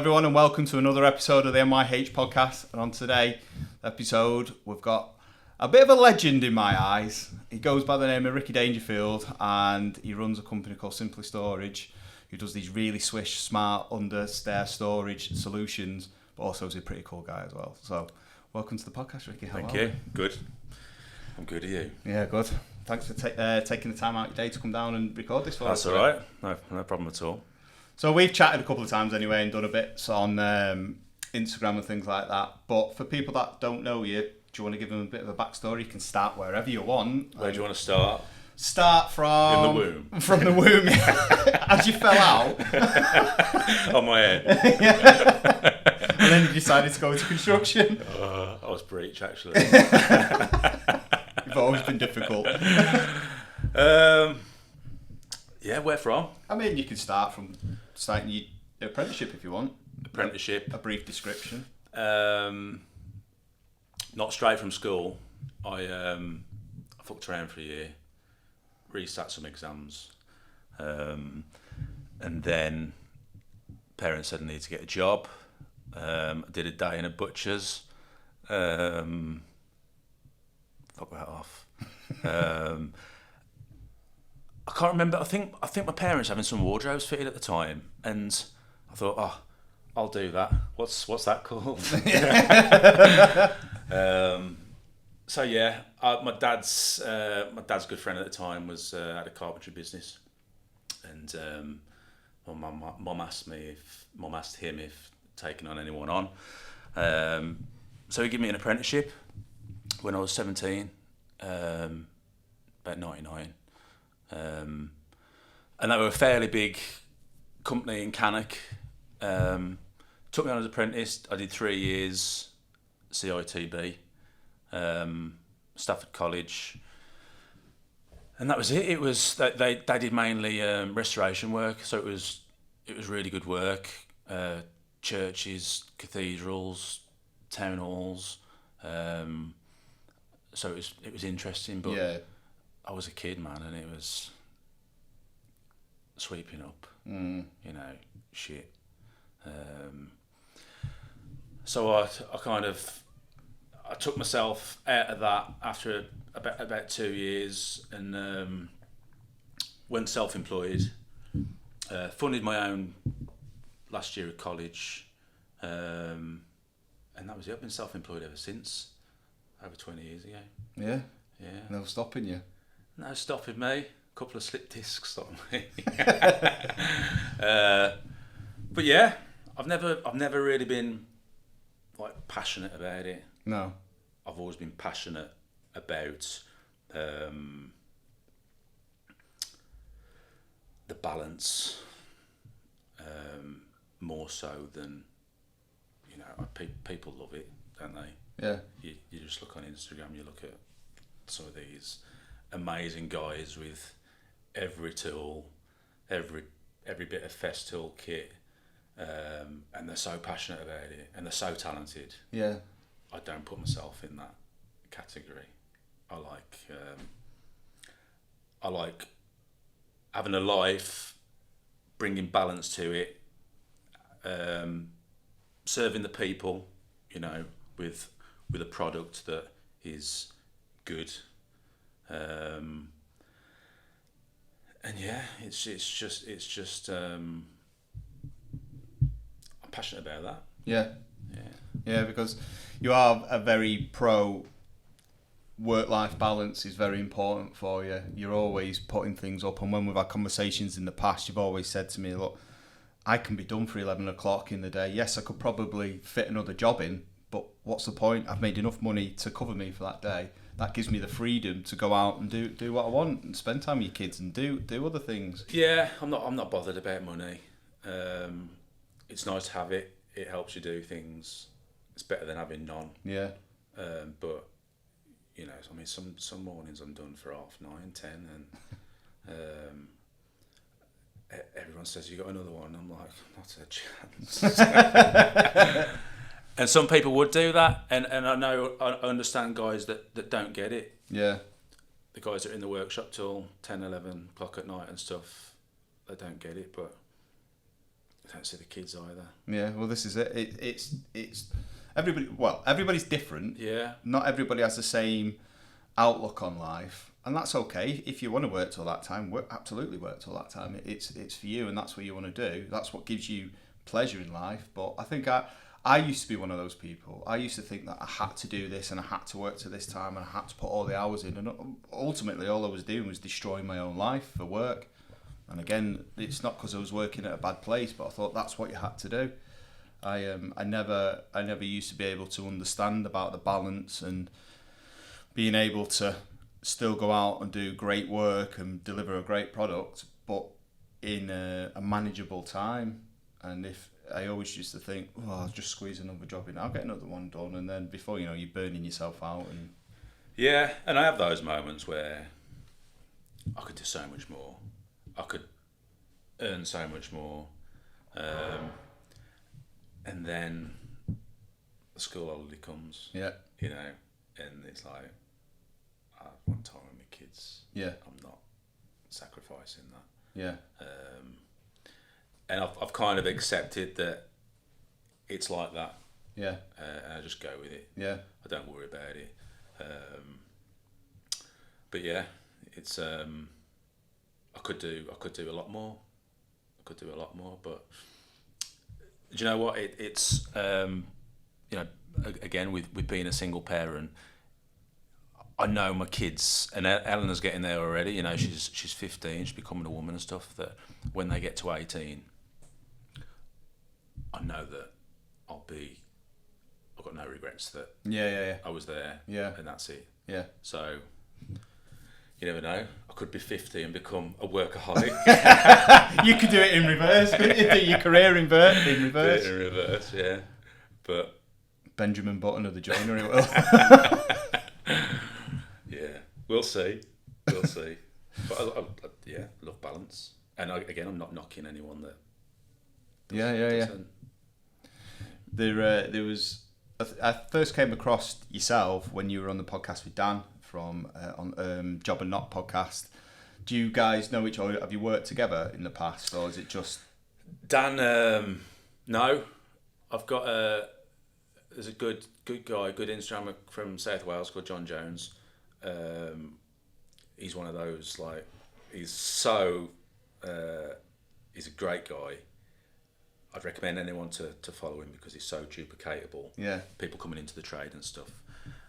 everyone, and welcome to another episode of the MYH podcast. And on today's episode, we've got a bit of a legend in my eyes. He goes by the name of Ricky Dangerfield, and he runs a company called Simply Storage, who does these really swish, smart, under-stair storage solutions, but also is a pretty cool guy as well. So, welcome to the podcast, Ricky. How Thank are you. you? Good. I'm good. Are you? Yeah, good. Thanks for taking the time out of your day to come down and record this for us. That's all right. No problem at all. So we've chatted a couple of times anyway and done a bit on Instagram and things like that. But for people that don't know you, do you want to give them a bit of a backstory? You can start wherever you want. Where do you want to start? Start from... In the womb. From the womb, yeah. As you fell out. On my head. Yeah. And then you decided to go into construction. I was breech, actually. You've always been difficult. Yeah, where from? I mean, you can start from starting your apprenticeship if you want. Apprenticeship. A brief description. Not straight from school. I fucked around for a year, resat some exams, and then parents said I need to get a job. I did a day in a butcher's. Fuck that off. I can't remember. I think my parents having some wardrobes fitted at the time, and I thought, oh, I'll do that. What's that called? So yeah, my dad's good friend at the time was had a carpentry business, and my mum asked him if taking on anyone on. So he gave me an apprenticeship when I was 17, about 99. And they were a fairly big company in Cannock. Took me on as apprentice. I did 3 years CITB, Stafford College, and that was it. It was they did mainly restoration work, so it was really good work. Churches, cathedrals, town halls. So it was interesting, but yeah. I was a kid, man, and it was sweeping up, shit. So I took myself out of that after about 2 years and went self-employed. Funded my own last year of college, and that was it. I've been self-employed ever since, over 20 years ago. Yeah? Yeah. No stopping you? No stopping me. A couple of slip discs stopping me. But yeah, I've never really been like passionate about it. No. I've always been passionate about the balance, more so than people love it, don't they? Yeah. You just look on Instagram, you look at some of these amazing guys with every tool, every bit of Festool kit, and they're so passionate about it and they're so talented. Yeah. I don't put myself in that category. I like having a life, bringing balance to it, serving the people, with a product that is good. And yeah, it's just I'm passionate about that. Yeah, because you are a very pro work-life balance is very important for you. You're always putting things up, and when we've had conversations in the past, you've always said to me, look, I can be done for 11 o'clock in the day. Yes, I could probably fit another job in, but what's the point? I've made enough money to cover me for that day. That gives me the freedom to go out and do what I want and spend time with your kids and do other things. Yeah, I'm not bothered about money. It's nice to have it. It helps you do things. It's better than having none. Yeah. But I mean, some mornings I'm done for 9:30, 10, and everyone says you got another one. I'm like, not a chance. And some people would do that, and I understand guys that don't get it. Yeah. The guys that are in the workshop till 10, 11 o'clock at night and stuff, they don't get it, but I don't see the kids either. Yeah, well, this is it. It's everybody. Well, everybody's different. Yeah. Not everybody has the same outlook on life, and that's okay. If you want to work till that time, absolutely work till that time. It's for you, and that's what you want to do. That's what gives you pleasure in life. But I think I used to be one of those people. I used to think that I had to do this and I had to work to this time and I had to put all the hours in, and ultimately all I was doing was destroying my own life for work. And again, it's not because I was working at a bad place, but I thought that's what you had to do. I never used to be able to understand about the balance and being able to still go out and do great work and deliver a great product, but in a manageable time. And if I always used to think, oh, I'll just squeeze another job in, I'll get another one done, and then before you know, you're burning yourself out. And yeah, and I have those moments where I could do so much more. I could earn so much more, and then the school holiday comes. Yeah, you know, and it's like I want time with my kids. Yeah, I'm not sacrificing that. Yeah, and I've kind of accepted that it's like that. Yeah, and I just go with it. Yeah, I don't worry about it. But yeah, it's I could do a lot more. But do you know what? It's you know, again with being a single parent, I know my kids, and Eleanor's getting there already. You know, she's 15, she's becoming a woman and stuff. That when they get to 18, I know that I've got no regrets that I was there. Yeah, and that's it. Yeah. So you never know. I could be 50 and become a workaholic. You could do it in reverse, couldn't you? Do your career in reverse. In reverse, yeah. But Benjamin Button of the joinery will. Yeah, we'll see. But I love balance. And again, I'm not knocking anyone that. Yeah. There was. I first came across yourself when you were on the podcast with Dan from on Job and Not podcast. Do you guys know each other? Have you worked together in the past, or is it just Dan? No, I've got there's a good guy, good Instagrammer from South Wales called John Jones. He's one of those, like, he's a great guy. I'd recommend anyone to follow him because he's so duplicatable. Yeah. People coming into the trade and stuff.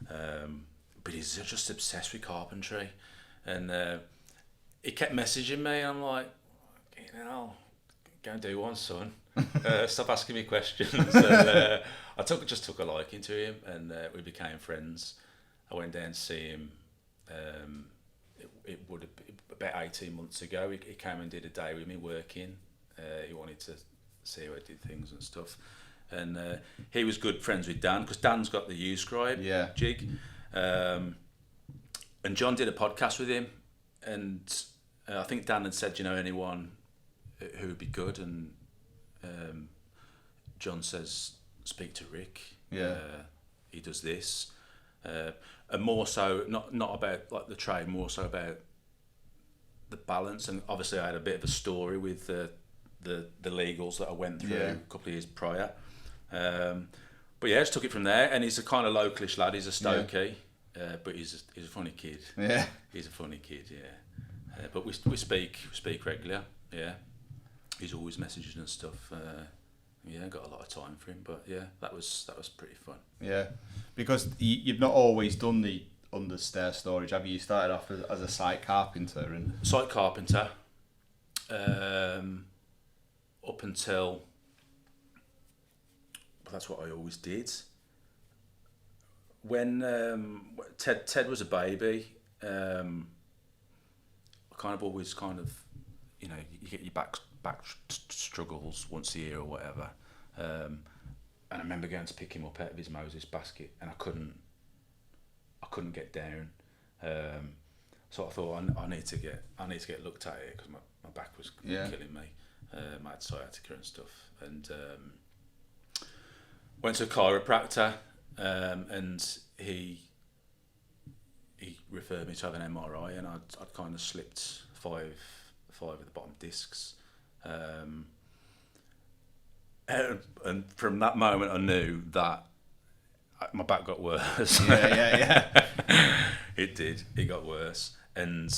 But he's just obsessed with carpentry, and he kept messaging me, and I'm like, you know, go and do one, son. Stop asking me questions. And I just took a liking to him, and we became friends. I went down to see him. It would have been about 18 months ago. He came and did a day with me working. He wanted to see how I did things and stuff. And he was good friends with Dan, because Dan's got the U-Scribe jig. And John did a podcast with him, and I think Dan had said, you know, anyone who would be good, and John says, speak to Rick. He does this. And more so, not about like the trade, more so about the balance. And obviously I had a bit of a story with the legals that I went through a couple of years prior. But yeah, just took it from there. And he's a kind of localish lad. He's a Stokey, but he's a funny kid. Yeah, he's a funny kid. Yeah, but we speak regularly. Yeah, he's always messaging and stuff. Yeah, got a lot of time for him. But yeah, that was pretty fun. Yeah, because you've not always done the under stair storage, have you? You started off as a site carpenter and site carpenter. Up until, but that's what I always did. When Ted was a baby, I kind of always you know, you get your back struggles once a year or whatever. And I remember going to pick him up out of his Moses basket, and I couldn't get down. So I thought I need to get looked at here, because my back was killing me. I had sciatica and stuff, and went to a chiropractor, and he referred me to have an MRI, and I'd kind of slipped five of the bottom discs, And from that moment, I knew that my back got worse. Yeah. It did. It got worse, and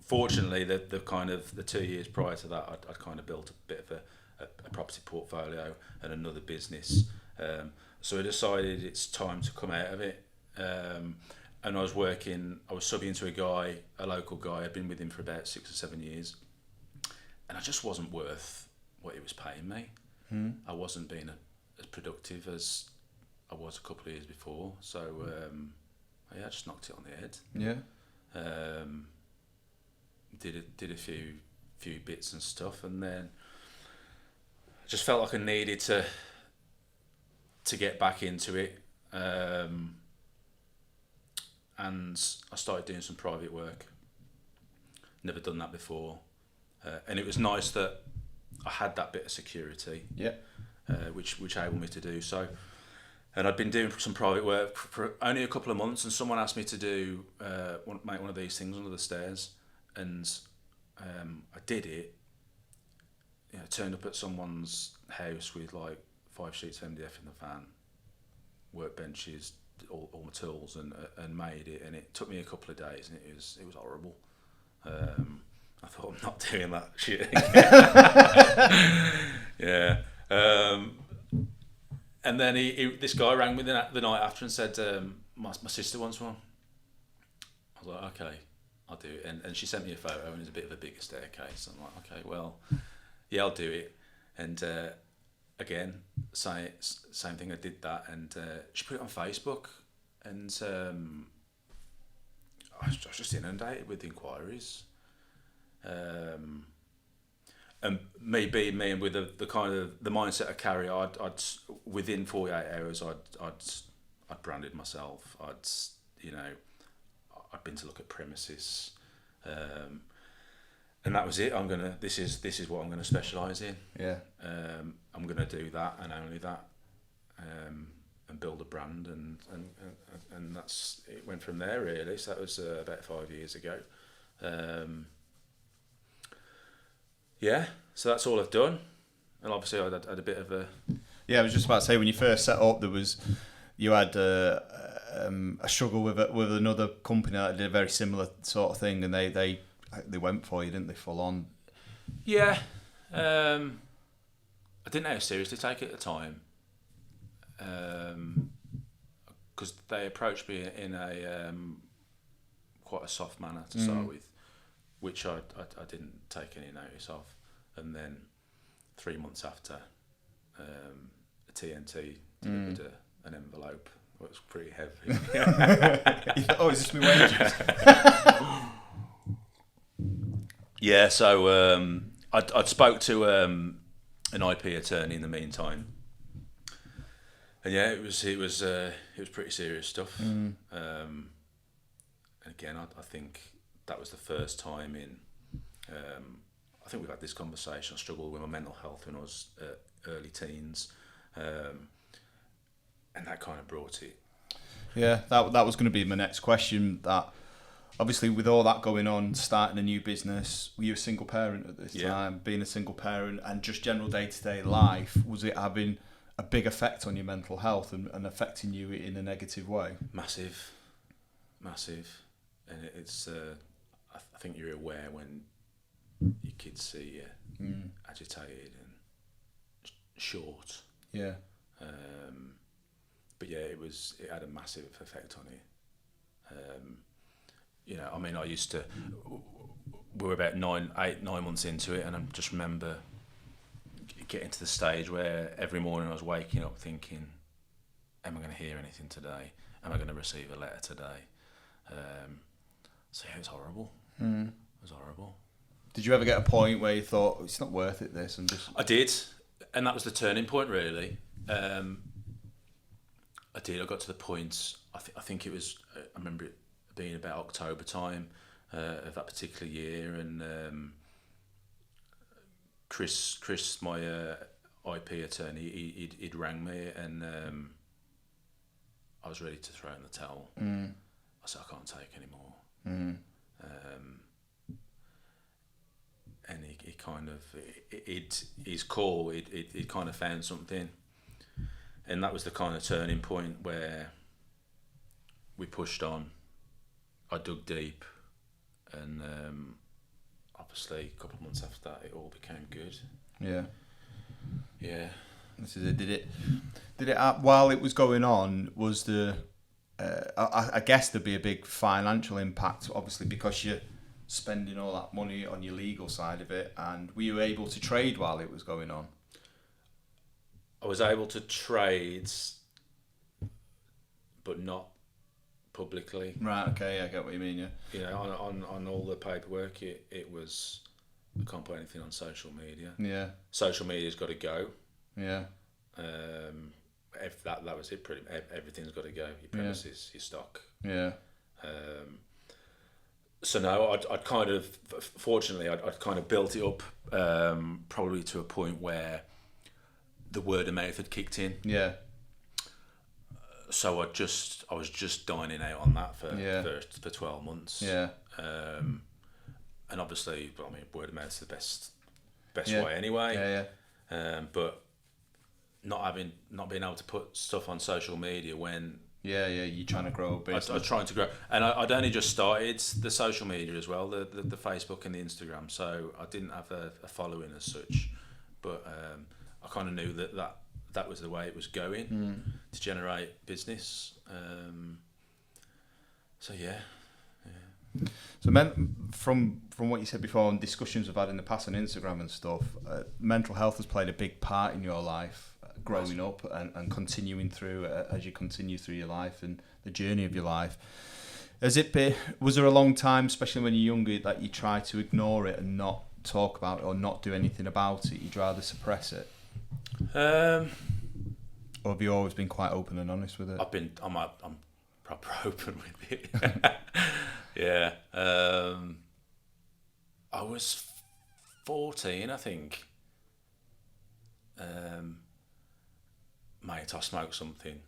fortunately, the kind of the 2 years prior to that, I'd kind of built a bit of a property portfolio and another business. So I decided it's time to come out of it. And I was subbing to a local guy. I'd been with him for about 6 or 7 years, and I just wasn't worth what he was paying me. I wasn't being as productive as I was a couple of years before. So I just knocked it on the head. Yeah. Did a few bits and stuff, and then I just felt like I needed to get back into it. And I started doing some private work. Never done that before, and it was nice that I had that bit of security. Yeah. Which enabled me to do so. And I'd been doing some private work for only a couple of months, and someone asked me to make one of these things under the stairs, and I did it. You know, turned up at someone's house with like 5 sheets of MDF in the van, workbenches, all my tools, and made it. And it took me a couple of days, and it was horrible. I thought, I'm not doing that shit again. Yeah. And then this guy rang me the night after and said, my sister wants one. I was like, okay, I'll do it. And she sent me a photo, and it's a bit of a bigger staircase. I'm like, okay, well, yeah, I'll do it. And again, same thing. I did that, and she put it on Facebook, and I was just inundated with inquiries. And me being me, and with the kind of the mindset I carry, I'd within 48 hours I'd branded myself. I'd been to look at premises, and that was it. This is what I'm gonna specialise in. Yeah. I'm gonna do that and only that, and build a brand, and that's it. Went from there really. So that was about 5 years ago. Yeah, so that's all I've done, and obviously I had a bit of a. Yeah, I was just about to say, when you first set up, you had a struggle with another company that did a very similar sort of thing, and they went for you, didn't they, full on? Yeah, I didn't know how seriously to take it at the time, because they approached me in a quite a soft manner to start with, which I didn't take any notice of. And then 3 months after, a TNT delivered an envelope. It was pretty heavy. Oh, is this my wages? Yeah, so I'd spoke to an IP attorney in the meantime. And yeah, it was pretty serious stuff. And again, I think that was the first time in. I think we've had this conversation. I struggled with my mental health when I was early teens, and that kind of brought it. Yeah, that was going to be my next question. That obviously, with all that going on, starting a new business, were you a single parent at this time? Being a single parent and just general day-to-day life, was it having a big effect on your mental health and affecting you in a negative way? Massive, and it's. I think you're aware when your kids see you agitated and short. Yeah. But yeah, it had a massive effect on it. I mean, we were about 9 months into it, and I just remember getting to the stage where every morning I was waking up thinking, am I going to hear anything today? Am I going to receive a letter today? So yeah, it was horrible. It was horrible. Did you ever get a point where you thought, it's not worth it, this? I did, and that was the turning point, really. I got to the point, I think it was, I remember it being about October time of that particular year, and Chris, my IP attorney, he'd rang me, and I was ready to throw in the towel. I said, I can't take any more. And he kind of his call. It kind of found something, and that was the kind of turning point where we pushed on. I dug deep, and obviously a couple of months after that, it all became good. Yeah. Yeah. This is it. Did it while it was going on? Was the I guess there'd be a big financial impact, obviously, because you're spending all that money on your legal side of it. And were you able to trade while it was going on? I was able to trade, but not publicly. Right. Okay. I get what you mean. Yeah. You know, on all the paperwork, it was, I can't put anything on social media. Yeah. Social media's got to go. Yeah. If that was it. Pretty everything's got to go. Your premises, your stock. Yeah. So no, I'd kind of, fortunately, I'd kind of built it up, probably to a point where the word of mouth had kicked in. Yeah. So I was just dining out on that for 12 months. Yeah. And obviously, I mean, word of mouth is the best Yeah. way anyway. Yeah. Yeah. But not being able to put stuff on social media when you're trying to grow a business. I was trying to grow, and I'd only just started the social media as well, the Facebook and the Instagram. So I didn't have a following as such, but I kind of knew that was the way it was going to generate business. So yeah. So, from what you said before, and discussions we've had in the past on Instagram and stuff, mental health has played a big part in your life, growing up and continuing through as you continue through your life and the journey of your life. Was there a long time, especially when you're younger, that you try to ignore it and not talk about it or not do anything about it? You'd rather suppress it? Or have you always been quite open and honest with it? I'm proper open with it. Yeah. I was 14, I think. Mate, I smoked something.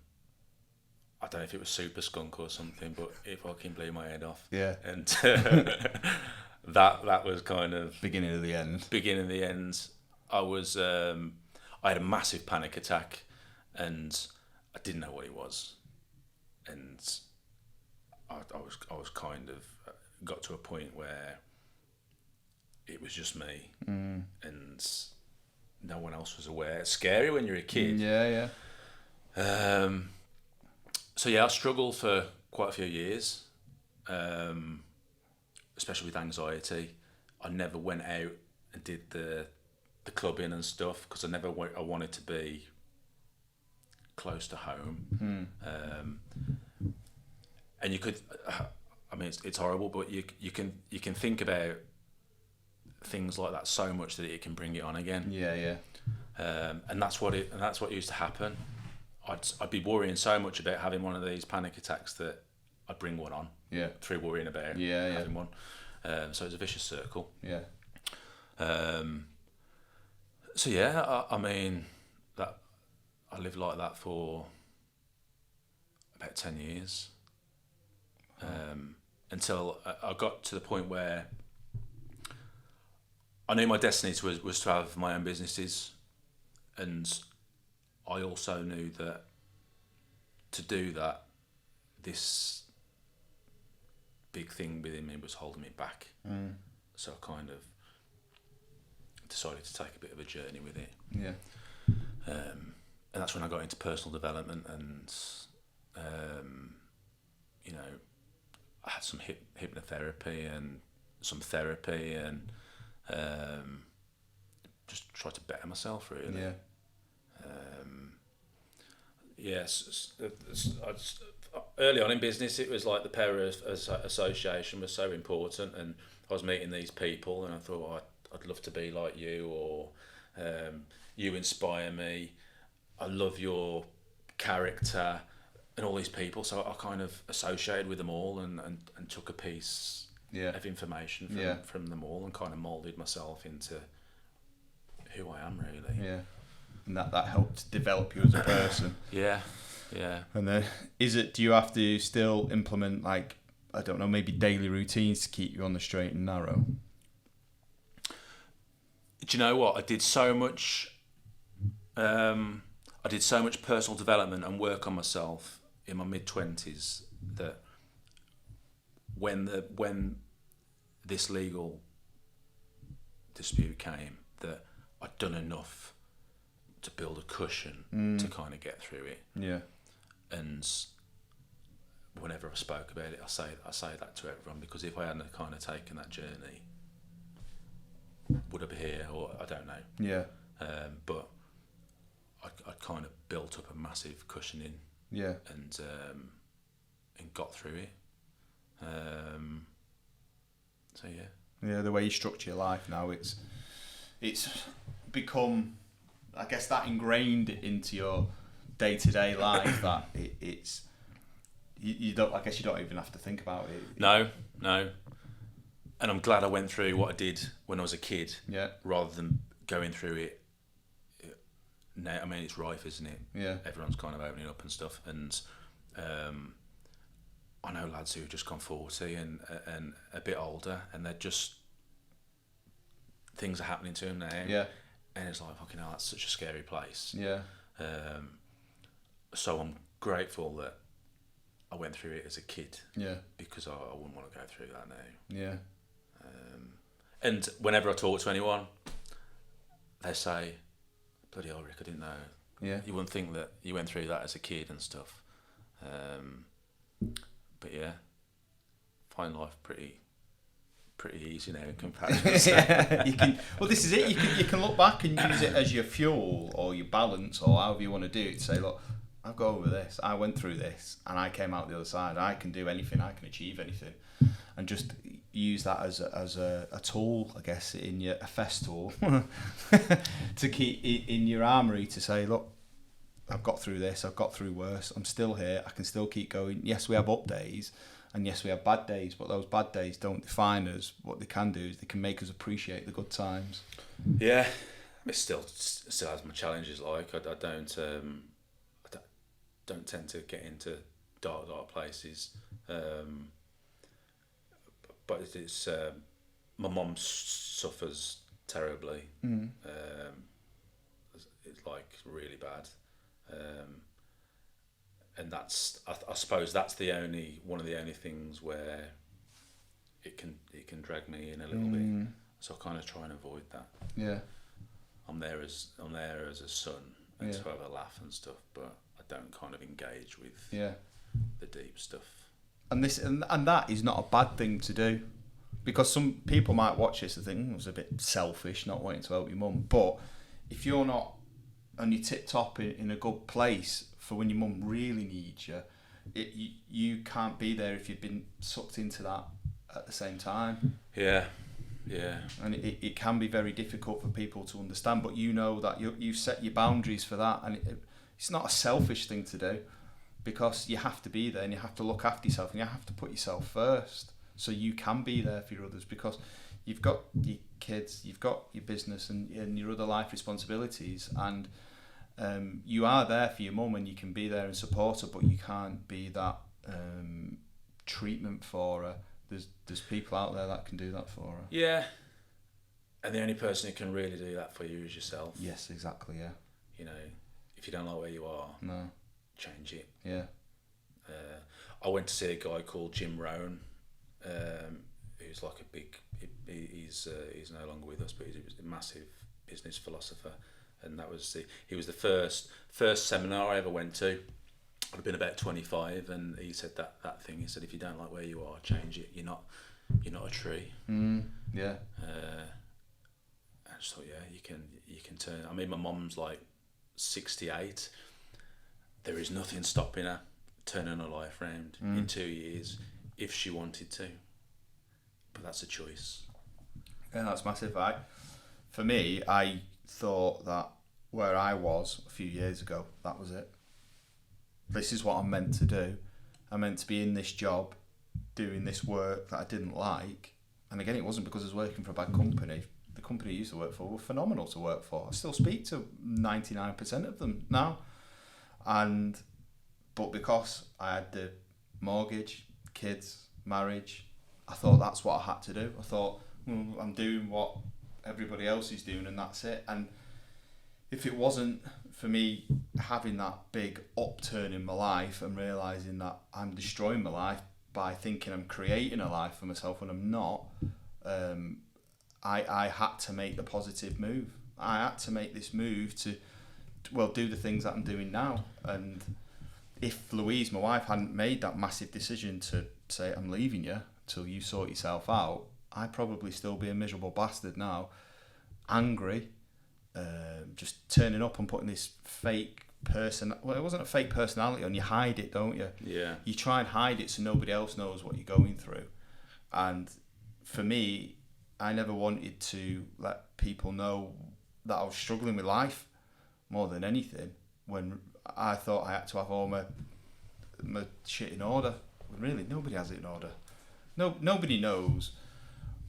I don't know if it was super skunk or something, but it fucking blew my head off. Yeah. And that was kind of beginning of the end. Beginning of the end. I had a massive panic attack, and I didn't know what it was, and I was kind of got to a point where it was just me, and no one else was aware. It's scary when you're a kid. Yeah. So yeah, I struggled for quite a few years, especially with anxiety. I never went out and did the clubbing and stuff because I wanted to be close to home. And you could, I mean, it's horrible, but you can think about things like that so much that it can bring it on again. Yeah. And that's what used to happen. I'd be worrying so much about having one of these panic attacks that I'd bring one on. Yeah. Through worrying about having one. So it's a vicious circle. Yeah. So yeah, I mean, that I lived like that for about 10 years. Until I got to the point where I knew my destiny was to have my own businesses, and I also knew that to do that, this big thing within me was holding me back. So I kind of decided to take a bit of a journey with it. Yeah. And that's when I got into personal development, and I had some hypnotherapy and some therapy, and just tried to better myself, really. Yeah. Yes. Early on in business, it was like the pair association was so important, and I was meeting these people, and I thought, I'd love to be like you, or you inspire me. I love your character, and all these people. So I kind of associated with them all, and took a piece of information from them all, and kind of moulded myself into who I am, really. Yeah. And that helped develop you as a person. Yeah. And then, do you have to still implement, like, I don't know, maybe daily routines to keep you on the straight and narrow? do you know what? I did so much personal development and work on myself in my mid-20s that when this legal dispute came, that I'd done enough to build a cushion to kind of get through it. Yeah. And whenever I spoke about it, I say that to everyone, because if I hadn't kind of taken that journey, would I be here? Or I don't know. Yeah. But I kind of built up a massive cushioning. Yeah. And got through it. So yeah. Yeah, the way you structure your life now, it's become, I guess, that ingrained into your day-to-day life that it's you don't. I guess you don't even have to think about it. No. And I'm glad I went through what I did when I was a kid. Yeah. Rather than going through it now. I mean, it's rife, isn't it? Yeah. Everyone's kind of opening up and stuff, and I know lads who've just gone 40 and a bit older, and they're just, things are happening to them now. Yeah. And it's like, fucking hell, that's such a scary place. Yeah. So I'm grateful that I went through it as a kid. Yeah. Because I wouldn't want to go through that now. Yeah. And whenever I talk to anyone, they say, bloody hell, Rick, I didn't know. Yeah. You wouldn't think that you went through that as a kid and stuff. But yeah, find life pretty easy now in comparison. Yeah, you can. Well, this is it. You can look back and use it as your fuel or your balance or however you want to do it. To say, look, I've got over this. I went through this, and I came out the other side. I can do anything. I can achieve anything, and just use that as a tool, I guess, a fest tool to keep in your armory to say, look, I've got through this. I've got through worse. I'm still here. I can still keep going. Yes, we have up days. And yes, we have bad days, but those bad days don't define us. What they can do is they can make us appreciate the good times. Yeah, it still has my challenges. Like I don't tend to get into dark places. But it's my mum suffers terribly. It's like really bad. And that's, I suppose that's one of the only things where it can drag me in a little bit. So I kind of try and avoid that. Yeah. I'm there as a son and to have a laugh and stuff, but I don't kind of engage with the deep stuff. And that is not a bad thing to do, because some people might watch this and think it was a bit selfish not wanting to help your mum. But if you're not on your tip top in a good place for when your mum really needs you, you can't be there if you've been sucked into that at the same time. Yeah. And it can be very difficult for people to understand, but you know that you've set your boundaries for that, and it's not a selfish thing to do, because you have to be there and you have to look after yourself and you have to put yourself first so you can be there for your others, because you've got your kids, you've got your business and your other life responsibilities, and you are there for your mum and you can be there and support her, but you can't be that treatment for her. There's people out there that can do that for her. Yeah. And the only person who can really do that for you is yourself. Yes, exactly, yeah. You know, if you don't like where you are, no, change it. Yeah. I went to see a guy called Jim Rohn, who's like he's no longer with us, but he's a massive business philosopher. And he was the first seminar I ever went to. I'd have been about 25, and he said that thing. He said, if you don't like where you are, change it. You're not a tree. Yeah. I just thought, yeah, you can turn. I mean, my mum's like 68. There is nothing stopping her turning her life around in 2 years if she wanted to. But that's a choice. Yeah, that's massive. For me, I thought that where I was a few years ago, that was it. This is what I'm meant to do. I'm meant to be in this job, doing this work that I didn't like. And again, it wasn't because I was working for a bad company. The company I used to work for were phenomenal to work for. I still speak to 99% of them now. But because I had the mortgage, kids, marriage, I thought that's what I had to do. I thought, I'm doing what everybody else is doing, and that's it. And if it wasn't for me having that big upturn in my life and realising that I'm destroying my life by thinking I'm creating a life for myself when I'm not, I had to make the positive move. I had to make this move to, well, do the things that I'm doing now. And if Louise, my wife, hadn't made that massive decision to say, I'm leaving you till you sort yourself out, I'd probably still be a miserable bastard now, angry, just turning up and putting this fake person, well, it wasn't a fake personality on, you hide it, don't you? Yeah. You try and hide it so nobody else knows what you're going through. And for me, I never wanted to let people know that I was struggling with life more than anything, when I thought I had to have all my shit in order. When really, nobody has it in order. Nobody knows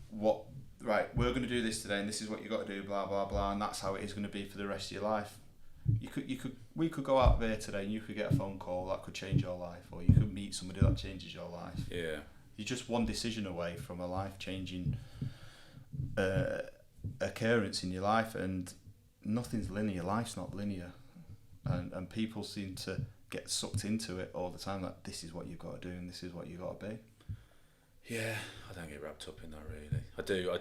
what, right, we're going to do this today and this is what you got to do, blah, blah, blah, and that's how it is going to be for the rest of your life. We could go out there today and you could get a phone call that could change your life, or you could meet somebody that changes your life. Yeah. You're just one decision away from a life-changing occurrence in your life, and nothing's linear. Life's not linear, and people seem to get sucked into it all the time, that this is what you've got to do and this is what you've got to be. Yeah, I don't get wrapped up in that really. I do. I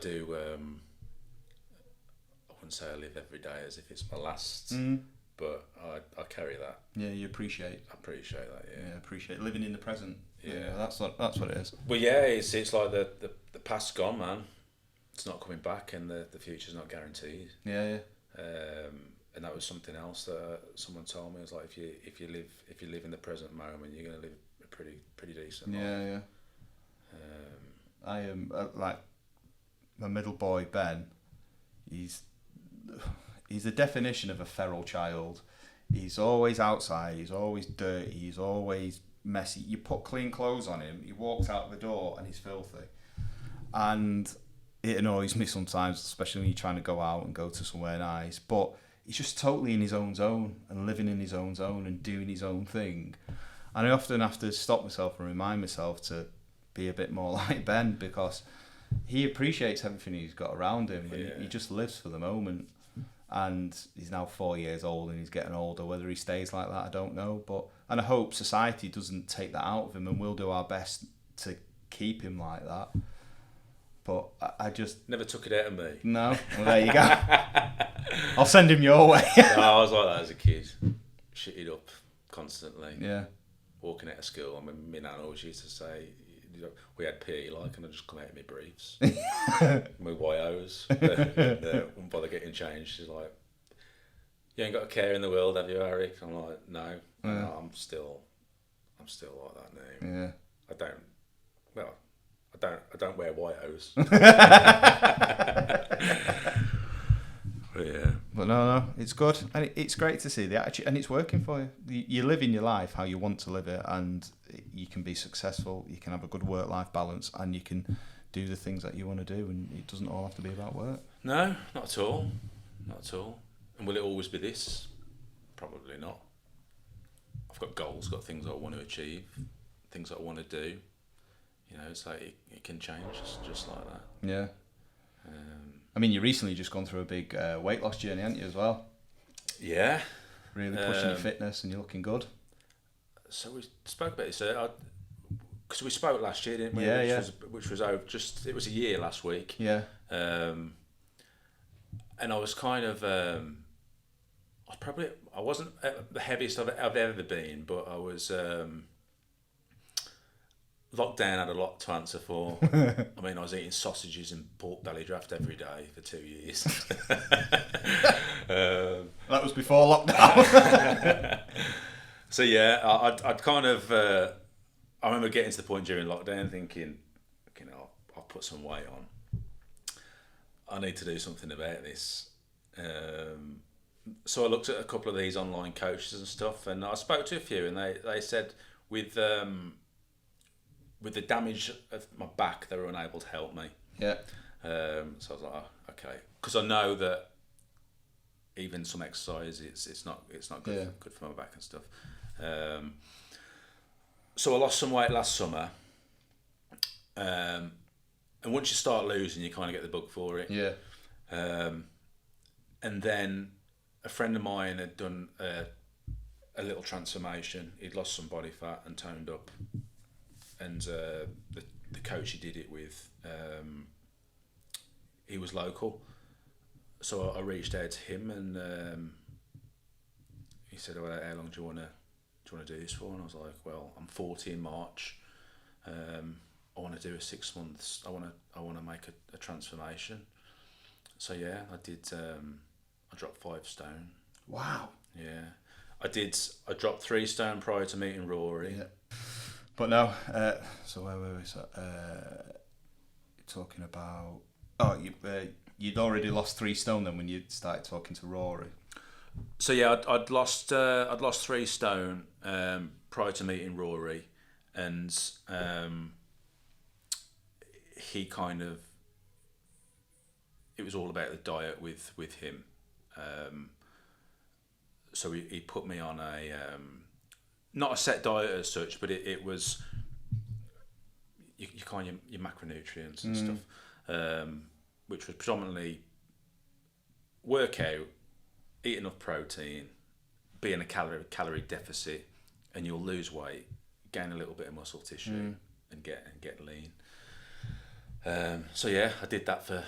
wouldn't say I live every day as if it's my last, but I carry that. Yeah, you appreciate. I appreciate that. Yeah, appreciate living in the present. Yeah, that's what it is. Well, yeah, it's like the past's gone, man. It's not coming back, and the future's not guaranteed. Yeah. And that was something else that someone told me. It was like, if you live in the present moment, you're going to live a pretty decent life. Yeah. I am like my middle boy Ben. He's the definition of a feral child. He's always outside. He's always dirty. He's always messy. You put clean clothes on him, he walks out the door and he's filthy. And it annoys me sometimes, especially when you're trying to go out and go to somewhere nice. But he's just totally in his own zone and living in his own zone and doing his own thing. And I often have to stop myself and remind myself to be a bit more like Ben, because he appreciates everything he's got around him. Yeah. And he just lives for the moment. And he's now 4 years old and he's getting older. Whether he stays like that, I don't know. And I hope society doesn't take that out of him, and we'll do our best to keep him like that. But I just... Never took it out of me. No? Well, there you go. I'll send him your way. No, I was like that as a kid. Shitted up constantly. Yeah. Walking out of school. I mean, my nan always used to say, we had PE and I just come out in my briefs. My YOs. Wouldn't bother getting changed. She's like, you ain't got a care in the world, have you, Eric? I'm like, no. Yeah. No, I'm still like that now. Yeah. I don't wear YOs. Yeah. But no, it's good, and it's great to see the attitude, and it's working for you. You're living your life how you want to live it, and you can be successful. You can have a good work-life balance, and you can do the things that you want to do, and it doesn't all have to be about work. No, not at all. Not at all. And will it always be this? Probably not. I've got goals, got things I want to achieve, things I want to do. You know, it's like it can change just like that. Yeah. I mean, you recently just gone through a big weight loss journey, haven't you, as well? Yeah. Really pushing your fitness, and you're looking good. So we spoke about this because we spoke last year, didn't we? Yeah, Which was over it was a year last week. Yeah. And I was kind of I wasn't the heaviest I've ever been, but I was. Lockdown had a lot to answer for. I mean, I was eating sausages and pork belly draft every day for 2 years. That was before lockdown. So yeah, I'd kind of. I remember getting to the point during lockdown thinking, I'll put some weight on. I need to do something about this. So I looked at a couple of these online coaches and stuff, and I spoke to a few, and they said with the damage of my back, they were unable to help me. Yeah. So I was like, oh, okay, because I know that even some exercise, it's not good for my back and stuff. So I lost some weight last summer, and once you start losing, you kind of get the bug for it. Yeah. And then a friend of mine had done a little transformation. He'd lost some body fat and toned up. And the coach he did it with, he was local. So I reached out to him, and he said, "Well, how long do you want to do this for?" And I was like, "Well, I'm 40 in March. I want to do a 6 months. I want to make a transformation." So yeah, I did. I dropped 5 stone. Wow. Yeah, I did. I dropped 3 stone prior to meeting Rory. Yeah. But no. So where were we? So, talking about. Oh, you'd already lost 3 stone then when you started talking to Rory. So yeah, I'd lost 3 stone prior to meeting Rory, and he kind of, it was all about the diet with him. So he put me on a not a set diet as such, but it was you kind of your macronutrients and stuff, which was predominantly workout, eat enough protein, be in a calorie deficit, and you'll lose weight, gain a little bit of muscle tissue, and get lean. So yeah, I did that for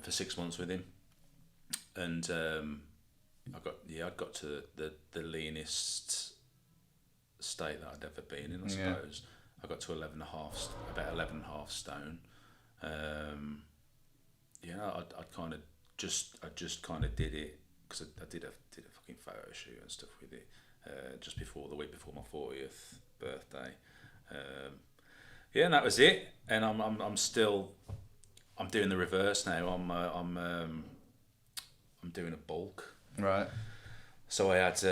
6 months with him, and I got to the leanest state that I'd ever been in, I suppose. I got to 11.5 stone. I just kind of did it because I did a fucking photo shoot and stuff with it just before the week before my 40th birthday. And that was it. And I'm still doing the reverse now. I'm doing a bulk. Right. So I had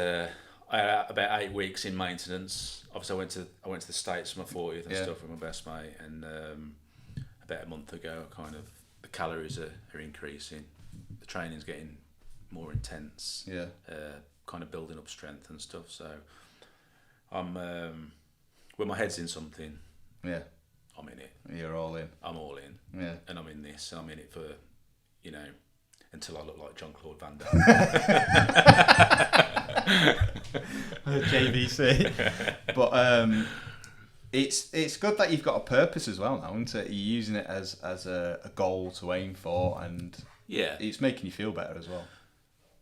about 8 weeks in maintenance. Obviously, I went to the States for my 40th and stuff with my best mate. And about a month ago, kind of the calories are increasing. The training's getting more intense. Yeah. Kind of building up strength and stuff. So I'm when my head's in something. Yeah. I'm in it. You're all in. I'm all in. Yeah. And I'm in this, and I'm in it for, until I look like Jean-Claude Van Damme. JVC. But it's good that you've got a purpose as well now, isn't it? You're using it as a goal to aim for, and it's making you feel better as well.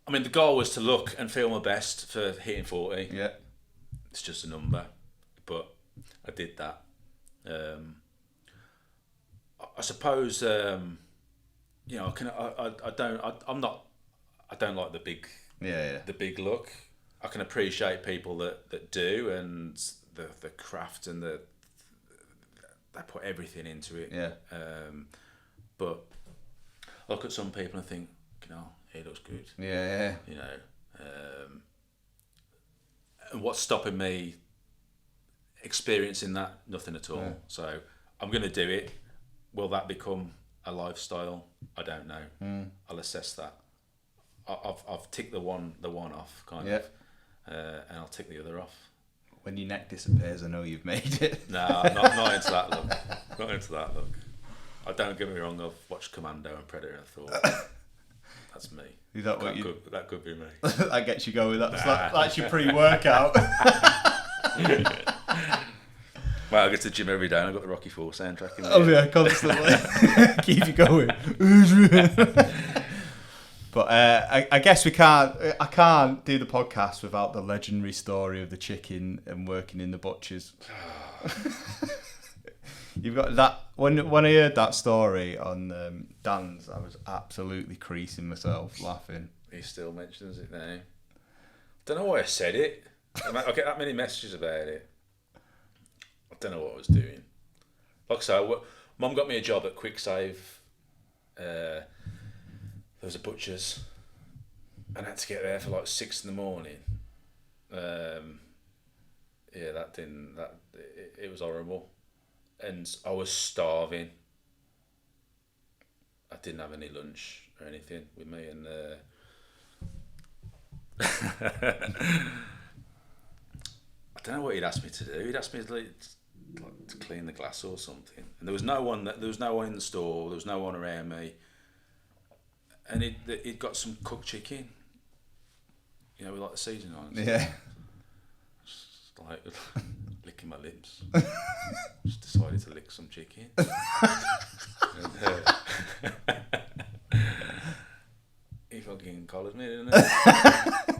I mean, the goal was to look and feel my best for hitting 40. Yeah. It's just a number, but I did that. I suppose I don't like the big look. I can appreciate people that do, and the craft, and they put everything into it. Yeah. But I look at some people and think, he looks good. Yeah. And what's stopping me experiencing that? Nothing at all. Yeah. So I'm going to do it. Will that become a lifestyle? I don't know. I'll assess that. I've ticked the one off kind of, and I'll tick the other off. When your neck disappears, I know you've made it. No, not into that look. Not into that look. Don't get me wrong. I've watched Commando and Predator and thought that's me. Is that what you? That could be me. That gets you going. That's your pre-workout. Well, I go to the gym every day and I've got the Rocky IV soundtrack in there. Oh yeah, constantly. Keep you going. But I guess I can't do the podcast without the legendary story of the chicken and working in the butchers. You've got that. When I heard that story on Dan's, I was absolutely creasing myself laughing. He still mentions it now. Don't know why I said it. I get that many messages about it. I don't know what I was doing. Like I say, Mum got me a job at Quick Save. There was a butcher's, and I had to get there for like 6 a.m. It was horrible, and I was starving. I didn't have any lunch or anything with me, and I don't know what he'd asked me to do. He'd asked me to clean the glass or something, and there was no one in the store. There was no one around me. and he'd got some cooked chicken. You know, with like the seasoning on it. Yeah. Just like licking my lips. Just decided to lick some chicken. And, he fucking collared me, didn't he?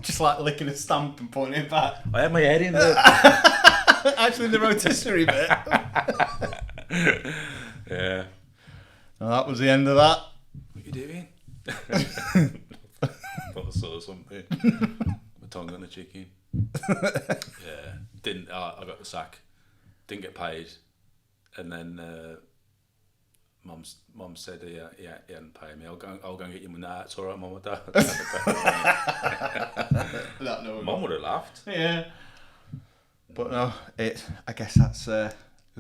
Just like licking a stamp and putting it back. I had my head in there. Actually, the rotisserie bit. Yeah. Well, that was the end of that. What are you doing? Thought I saw something. My tongue on a chicken. Yeah. I got the sack. Didn't get paid. And then Mum said he hadn't paid me. I'll go and get you money. Nah, it's alright, Mum. I don't. Mum would have laughed. Yeah. But no, I guess that's a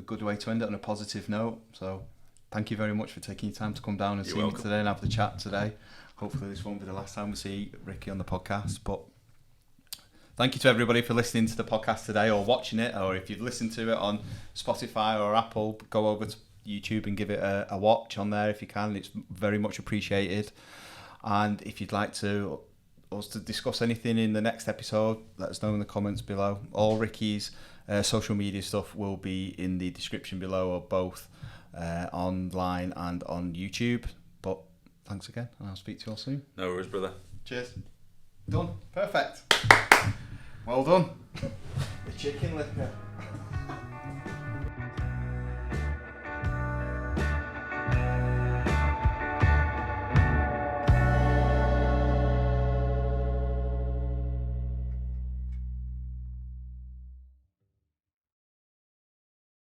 good way to end it on a positive note. So thank you very much for taking your time to come down and see me today and have the chat today. Hopefully this won't be the last time we see Ricky on the podcast. But thank you to everybody for listening to the podcast today or watching it, or if you've listened to it on Spotify or Apple, go over to YouTube and give it a watch on there if you can. It's very much appreciated. And if you'd like us to discuss anything in the next episode, let us know in the comments below. All Ricky's social media stuff will be in the description below, or both online and on YouTube. But thanks again, and I'll speak to you all soon. No worries, brother. Cheers. Done. Perfect. Well done. The chicken licker.